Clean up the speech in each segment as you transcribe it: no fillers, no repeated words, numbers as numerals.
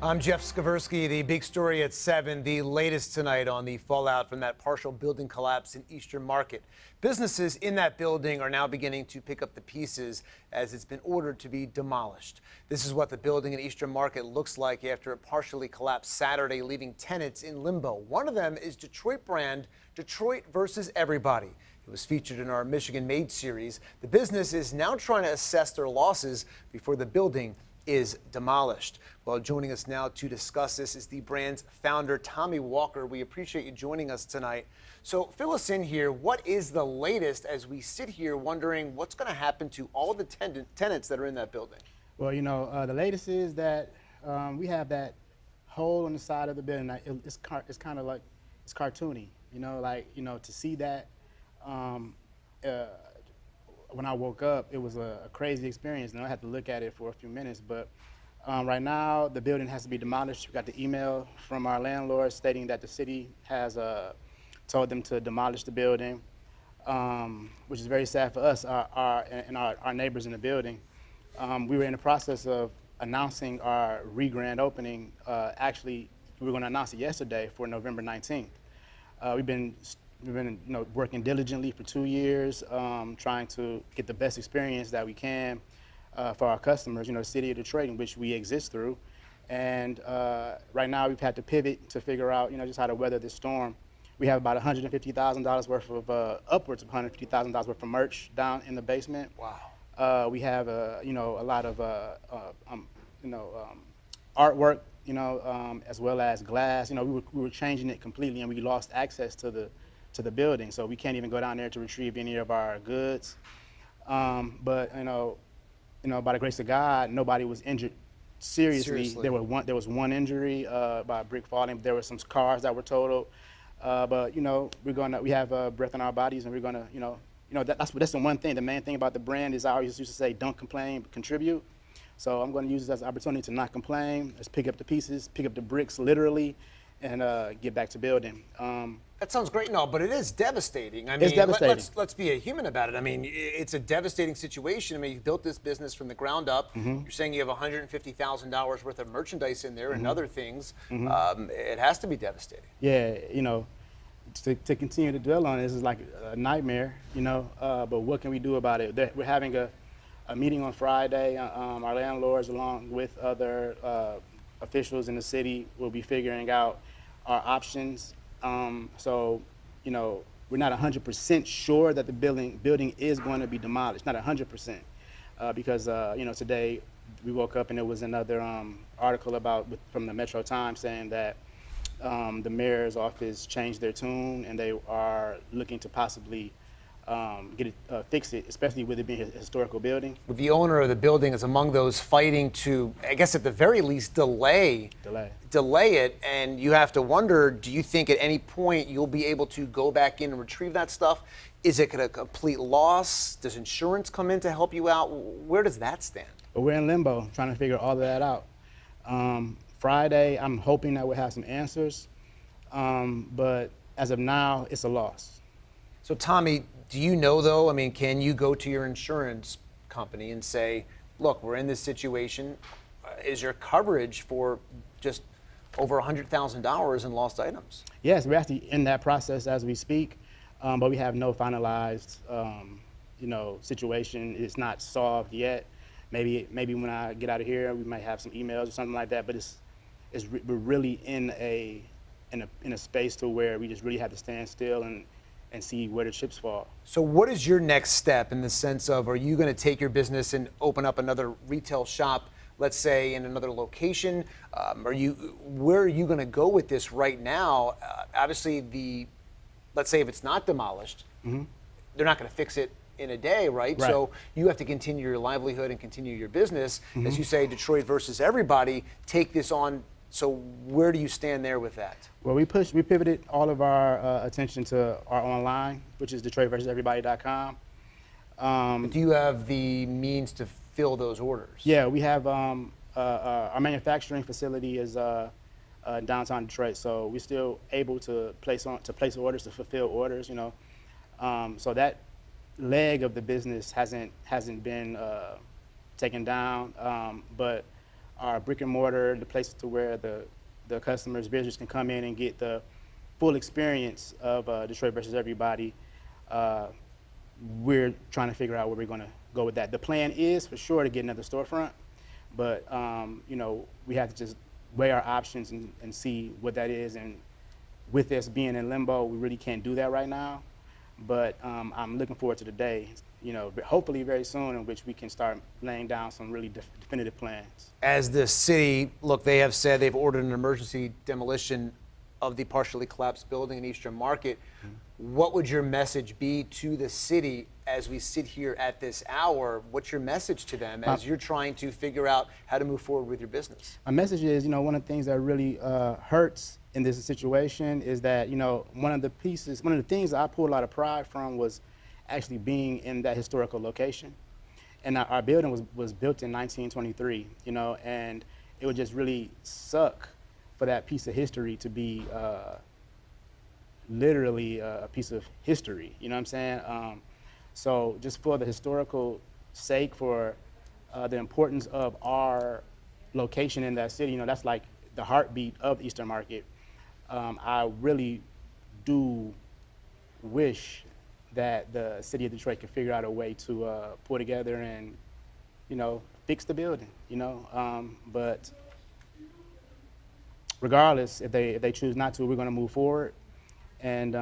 I'm Jeff Skaversky. The big story at 7, the latest tonight on the fallout from that partial building collapse in Eastern Market. Businesses in that building are now beginning to pick up the pieces as it's been ordered to be demolished. This is what the building in Eastern Market looks like after it partially collapsed Saturday, leaving tenants in limbo. One of them is Detroit brand Detroit versus Everybody. It was featured in our Michigan Made series. The business is now trying to assess their losses before the building is demolished. Well, joining us now to discuss this is the brand's founder, Tommey Walker. We appreciate you joining us tonight. So fill us in here. What is the latest as we sit here wondering what's going to happen to all the tenants that are in that building? Well, the latest is that we have that hole on the side of the building. It's kind of like, it's cartoony, to see that. When I woke up, it was a crazy experience, and I had to look at it for a few minutes. But right now, the building has to be demolished. We got the email from our landlord stating that the city has told them to demolish the building, which is very sad for us and our neighbors in the building. We were in the process of announcing our re-grand opening. Actually, we were going to announce it yesterday for November 19th. We've been working diligently for 2 years, trying to get the best experience that we can for our customers, the city of Detroit, in which we exist through. And right now we've had to pivot to figure out, just how to weather this storm. We have about $150,000 worth of, upwards of $150,000 worth of merch down in the basement. Wow. We have, a lot of, artwork, as well as glass. We were changing it completely, and we lost access to the building, so we can't even go down there to retrieve any of our goods. But by the grace of God, nobody was injured seriously. There was one injury by a brick falling. There were some cars that were totaled. But we have breath in our bodies, and we're gonna, that's the one thing. The main thing about the brand is I always used to say, don't complain, but contribute. So I'm going to use this as an opportunity to not complain. Let's pick up the pieces, pick up the bricks, literally, and get back to building. That sounds great and all, but it is devastating. I mean, it's devastating. Let's be a human about it. I mean, it's a devastating situation. I mean, you've built this business from the ground up. Mm-hmm. You're saying you have $150,000 worth of merchandise in there, mm-hmm, and other things. Mm-hmm. It has to be devastating. Yeah, to continue to dwell on this is like a nightmare, but what can we do about it? We're having a meeting on Friday. Our landlords, along with other officials in the city, will be figuring out our options. So, we're not 100% sure that the building is going to be demolished, not 100%, because, today we woke up and there was another article from the Metro Times saying that the mayor's office changed their tune, and they are looking to possibly fix it, especially with it being a historical building. The owner of the building is among those fighting to, I guess at the very least, delay it, and you have to wonder, do you think at any point you'll be able to go back in and retrieve that stuff? Is it a complete loss? Does insurance come in to help you out? Where does that stand? But we're in limbo, trying to figure all of that out. Friday, I'm hoping that we'll have some answers, but as of now, it's a loss. So Tommey, do you know though, I mean, can you go to your insurance company and say, look, we're in this situation, is there coverage for just over $100,000 in lost items? Yes, we're actually in that process as we speak, but we have no finalized, situation. It's not solved yet. Maybe when I get out of here, we might have some emails or something like that, but we're really in a space to where we just really have to stand still and see where the chips fall. So what is your next step in the sense of, are you going to take your business and open up another retail shop, let's say in another location? Where are you going to go with this right now? Obviously, let's say if it's not demolished, mm-hmm, they're not going to fix it in a day, right? So you have to continue your livelihood and continue your business. Mm-hmm. As you say, Detroit versus Everybody, take this on. So where do you stand there with that? Well, we pivoted all of our attention to our online, which is DetroitVersusEverybody.com. Do you have the means to fill those orders? Yeah, we have our manufacturing facility is downtown Detroit, so we're still able to place orders, to fulfill orders. So that leg of the business hasn't been taken down, but our brick and mortar, the places to where the customers, visitors can come in and get the full experience of Detroit versus everybody. We're trying to figure out where we're going to go with that. The plan is for sure to get another storefront, but you know, we have to just weigh our options and see what that is. And with us being in limbo, we really can't do that right now. But I'm looking forward to the day, you know, hopefully very soon, in which we can start laying down some really definitive plans. As the city, look, they have said they've ordered an emergency demolition of the partially collapsed building in Eastern Market. What would your message be to the city as we sit here at this hour? What's your message to them as you're trying to figure out how to move forward with your business? My message is, you know, one of the things that really hurts in this situation is that, you know, one of the things that I pulled a lot of pride from was actually being in that historical location. And our building was built in 1923, you know, and it would just really suck for that piece of history to be literally a piece of history, you know what I'm saying? So just for the historical sake, for the importance of our location in that city, you know, that's like the heartbeat of Eastern Market. I really do wish that the city of Detroit could figure out a way to pull together and, you know, fix the building, you know? But regardless, if they choose not to, we're gonna move forward. And,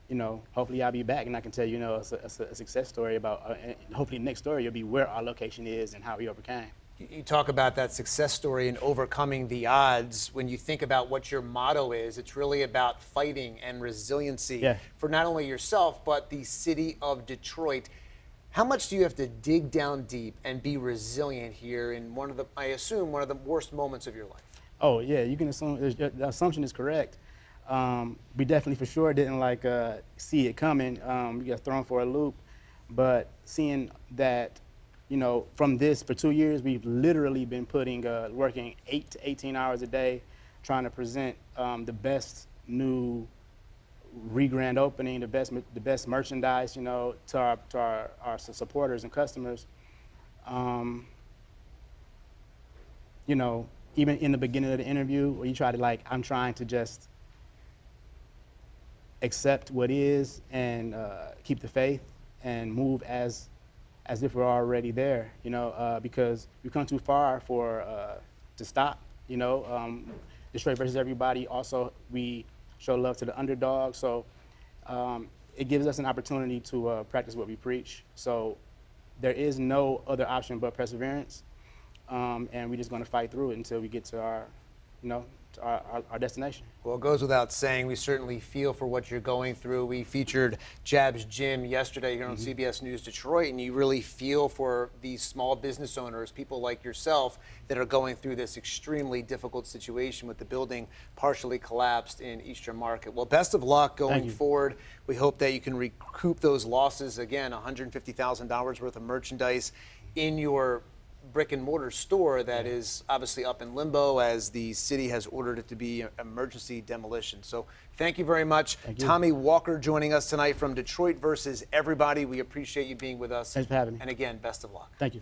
you know, hopefully I'll be back and I can tell you, you know, a success story about, hopefully the next story will be where our location is and how we overcame. You talk about that success story and overcoming the odds. When you think about what your motto is, it's really about fighting and resiliency for not only yourself, but the city of Detroit. How much do you have to dig down deep and be resilient here in one of the, I assume, one of the worst moments of your life? Oh, yeah, you can assume, the assumption is correct. We definitely for sure didn't like see it coming. We got thrown for a loop, but seeing that, you know, from this for 2 years, we've literally been working 8 to 18 hours a day, trying to present the best new re-grand opening, the best merchandise, you know, to our supporters and customers. You know, even in the beginning of the interview, where you try to like, I'm trying to just accept what is and keep the faith and move as if we're already there, you know, because we've come too far to stop, you know. Detroit versus everybody, also we show love to the underdog, so it gives us an opportunity to practice what we preach. So there is no other option but perseverance, and we're just gonna fight through it until we get to our, you know, our destination. Well, it goes without saying, we certainly feel for what you're going through. We featured Jab's Gym yesterday here on CBS News Detroit, and you really feel for these small business owners, people like yourself, that are going through this extremely difficult situation with the building partially collapsed in Eastern Market. Well, best of luck going forward. We hope that you can recoup those losses. Again, $150,000 worth of merchandise in your brick and mortar store that is obviously up in limbo as the city has ordered it to be emergency demolition. So thank you very much. Tommey Walker joining us tonight from Detroit versus everybody. We appreciate you being with us. Thanks for having me. And again, best of luck. Thank you.